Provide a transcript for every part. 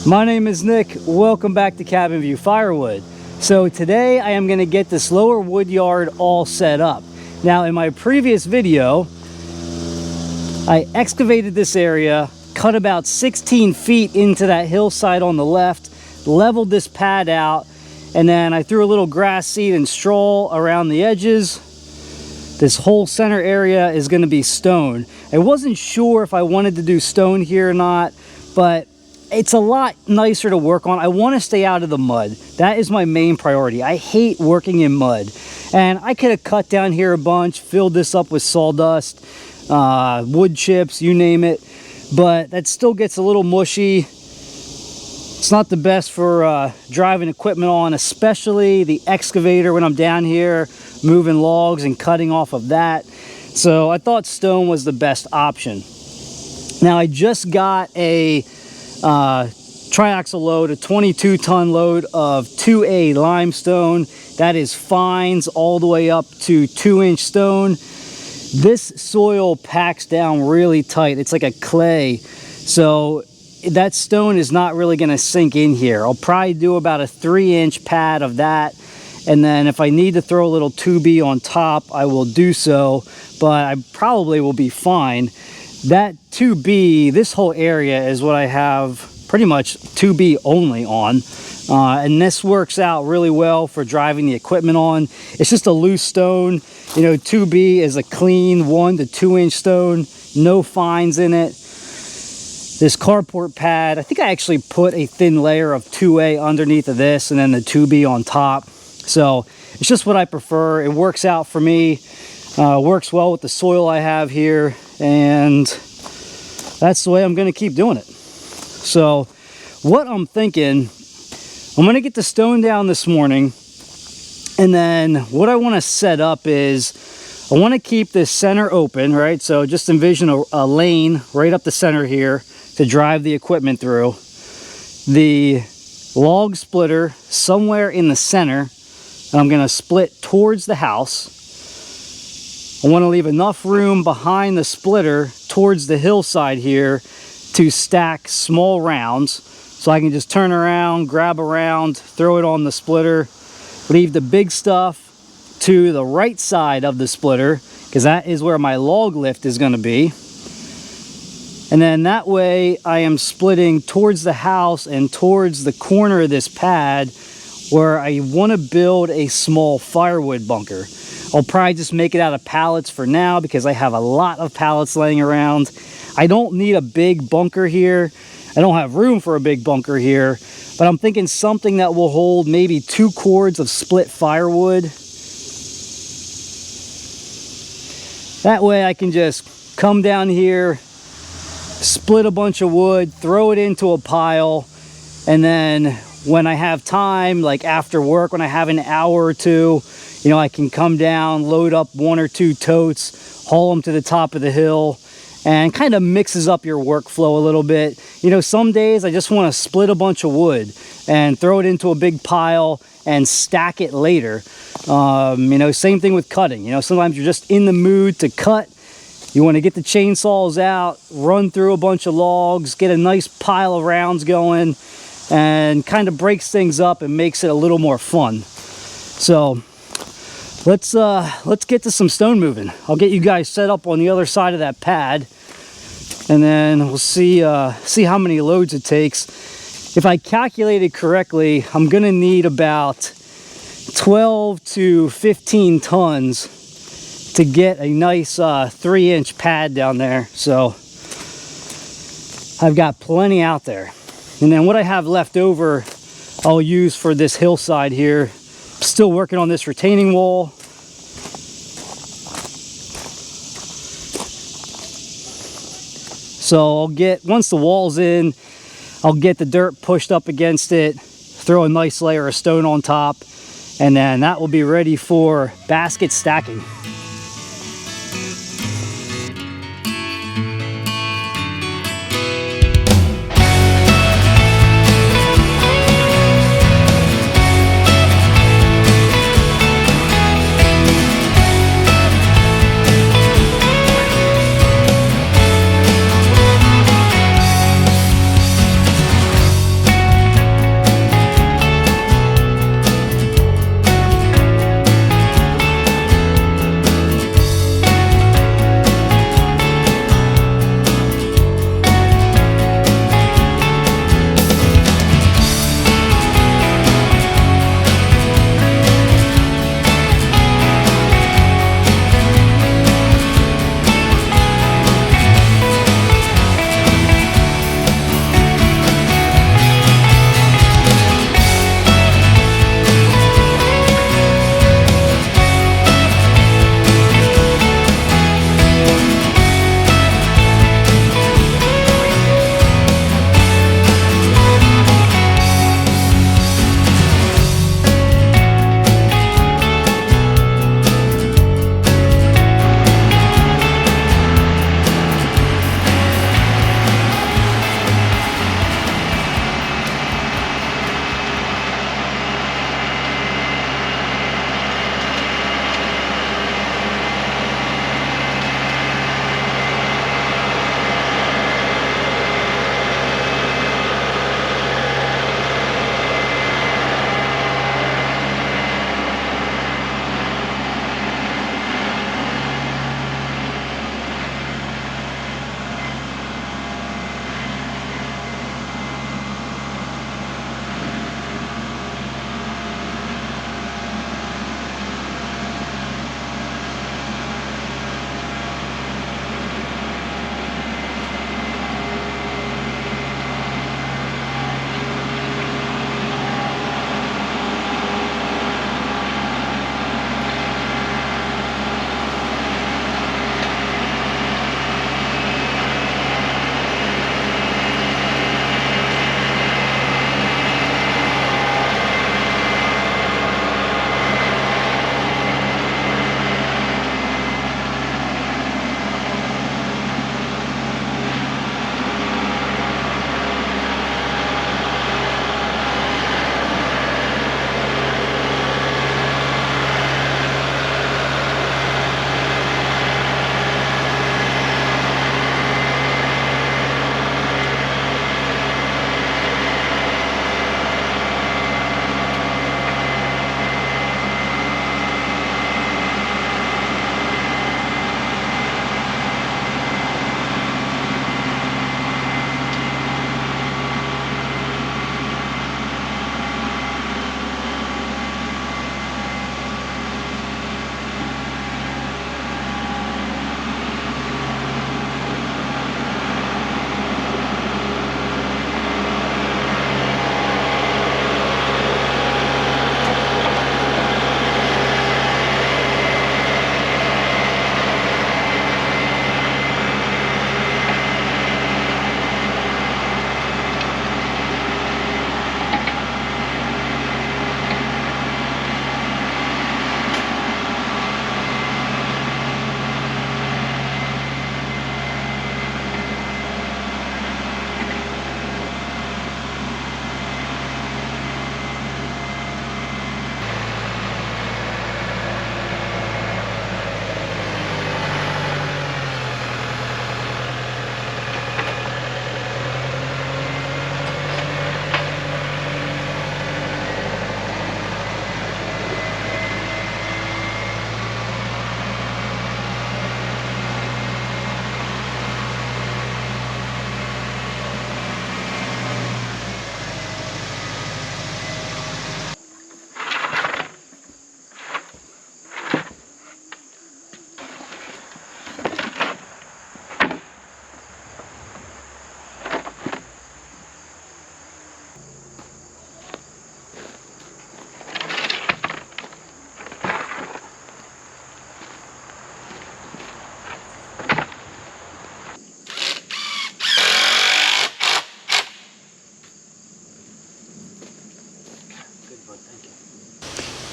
My name is Nick. Welcome back to Cabin View Firewood. So today I am going to get this lower wood yard all set up. Now in my previous video, I excavated this area, cut about 16 feet into that hillside on the left, leveled this pad out, and then I threw a little grass seed and straw around the edges. This whole center area is going to be stone. I wasn't sure if I wanted to do stone here or not, but it's a lot nicer to work on. I want to stay out of the mud. That is my main priority. I hate working in mud. And I could have cut down here a bunch, filled this up with sawdust, wood chips, you name it. But that still gets a little mushy. It's not the best for driving equipment on, especially the excavator when I'm down here moving logs and cutting off of that. So I thought stone was the best option. Now I just got a triaxle load, a 22-ton load of 2A limestone. That is fines all the way up to 2-inch stone. This soil packs down really tight. It's like a clay, so that stone is not really going to sink in here. I'll probably do about a 3-inch pad of that, and then if I need to throw a little 2B on top, I will do so, but I probably will be fine. That 2B, this whole area is what I have pretty much 2B only on. And this works out really well for driving the equipment on. It's just a loose stone. You know, 2B is a clean 1 to 2-inch stone, no fines in it. This carport pad, I think I actually put a thin layer of 2A underneath of this and then the 2B on top. So it's just what I prefer. It works out for me. Works well with the soil I have here, and that's the way I'm going to keep doing it. So what I'm thinking, I'm going to get the stone down this morning, and then what I want to set up is I want to keep this center open, right? So just envision a lane right up the center here to drive the equipment through. The log splitter somewhere in the center, and I'm going to split towards the house. I want to leave enough room behind the splitter towards the hillside here to stack small rounds, so I can just turn around, grab a round, throw it on the splitter, leave the big stuff to the right side of the splitter, because that is where my log lift is going to be. And then that way I am splitting towards the house and towards the corner of this pad where I want to build a small firewood bunker. I'll probably just make it out of pallets for now because I have a lot of pallets laying around. I don't need a big bunker here. I don't have room for a big bunker here, but I'm thinking something that will hold maybe 2 cords of split firewood. That way I can just come down here, split a bunch of wood, throw it into a pile, and then when I have time, like after work, when I have an hour or two, you know, I can come down, load up 1 or 2 totes, haul them to the top of the hill, and kind of mixes up your workflow a little bit. You know, some days I just want to split a bunch of wood and throw it into a big pile and stack it later. You know, same thing with cutting. You know, sometimes you're just in the mood to cut. You want to get the chainsaws out, run through a bunch of logs, get a nice pile of rounds going, and kind of breaks things up and makes it a little more fun. So let's get to some stone moving. I'll get you guys set up on the other side of that pad, and then we'll see how many loads it takes. If I calculated correctly, I'm gonna need about 12 to 15 tons to get a nice 3-inch pad down there. So I've got plenty out there. And then what I have left over, I'll use for this hillside here. Still working on this retaining wall. So I'll get, once the wall's in, I'll get the dirt pushed up against it, throw a nice layer of stone on top, and then that will be ready for basket stacking.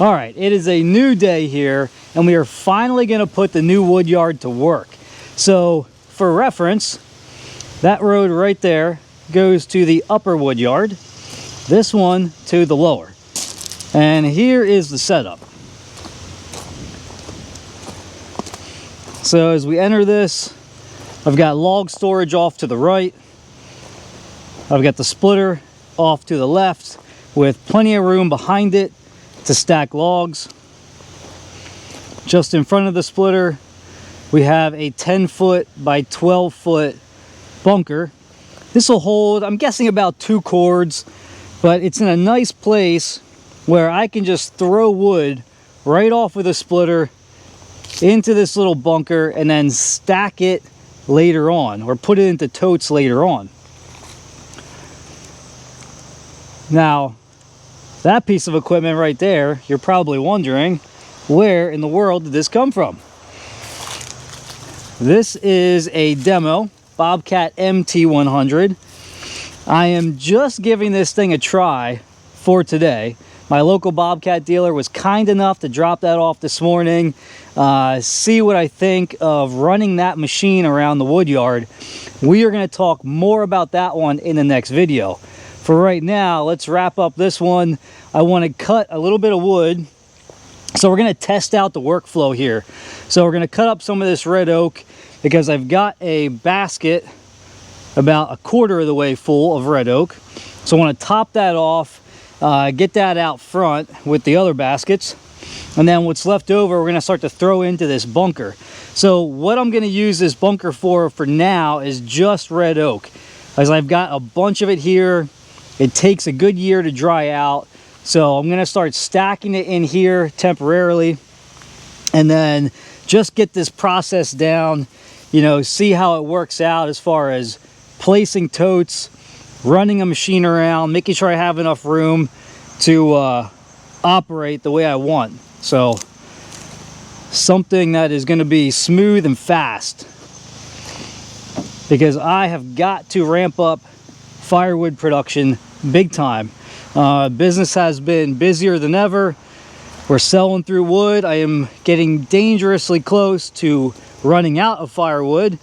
All right, it is a new day here, and we are finally going to put the new wood yard to work. So, for reference, that road right there goes to the upper wood yard, this one to the lower. And here is the setup. So as we enter this, I've got log storage off to the right. I've got the splitter off to the left with plenty of room behind it to stack logs. Just in front of the splitter, we have a 10-foot by 12-foot bunker. This will hold, I'm guessing, about 2 cords, but it's in a nice place where I can just throw wood right off with a splitter into this little bunker and then stack it later on, or put it into totes later on. Now, that piece of equipment right there, you're probably wondering, where in the world did this come from? This is a demo Bobcat MT100. I am just giving this thing a try for today. My local Bobcat dealer was kind enough to drop that off this morning. See what I think of running that machine around the wood yard. We are going to talk more about that one in the next video. For right now, let's wrap up this one. I want to cut a little bit of wood. So we're going to test out the workflow here. So we're going to cut up some of this red oak because I've got a basket about 1/4 of the way full of red oak. So I want to top that off, get that out front with the other baskets. And then what's left over, we're going to start to throw into this bunker. So what I'm going to use this bunker for now is just red oak. As I've got a bunch of it here, it takes a good year to dry out. So I'm going to start stacking it in here temporarily and then just get this process down, you know, see how it works out as far as placing totes, running a machine around, making sure I have enough room to operate the way I want. So something that is going to be smooth and fast, because I have got to ramp up firewood production big time. Business has been busier than ever. We're selling through wood. I am getting dangerously close to running out of firewood.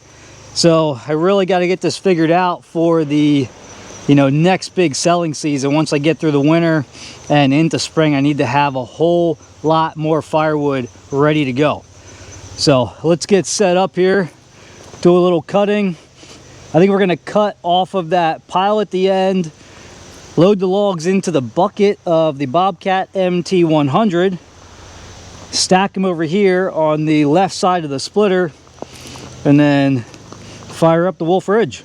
So I really got to get this figured out for the, you know, next big selling season. Once I get through the winter and into spring, I need to have a whole lot more firewood ready to go. So let's get set up here, do a little cutting. I think we're going to cut off of that pile at the end, load the logs into the bucket of the Bobcat MT100, stack them over here on the left side of the splitter, and then fire up the Wolfe Ridge.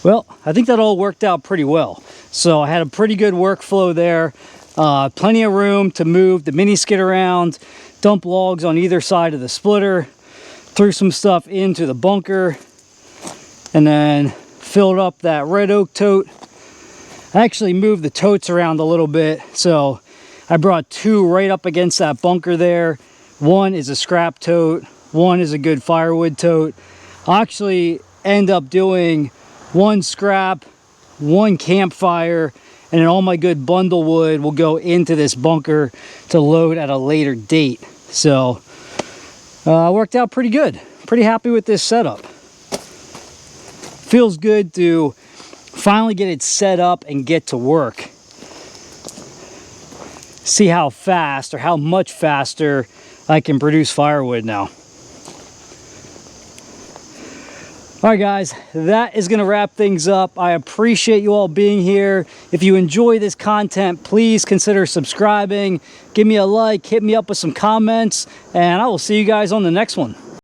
Well, I think that all worked out pretty well. So I had a pretty good workflow there. Plenty of room to move the mini skid around, dump logs on either side of the splitter, threw some stuff into the bunker, and then filled up that red oak tote. I actually moved the totes around a little bit, so I brought two right up against that bunker there. One is a scrap tote, one is a good firewood tote. I'll actually end up doing one scrap, one campfire, and then all my good bundle wood will go into this bunker to load at a later date. So worked out pretty good. Pretty happy with this setup. Feels good to finally get it set up and get to work. See how fast, or how much faster, I can produce firewood now. All right, guys, that is going to wrap things up. I appreciate you all being here. If you enjoy this content, please consider subscribing. Give me a like, hit me up with some comments, and I will see you guys on the next one.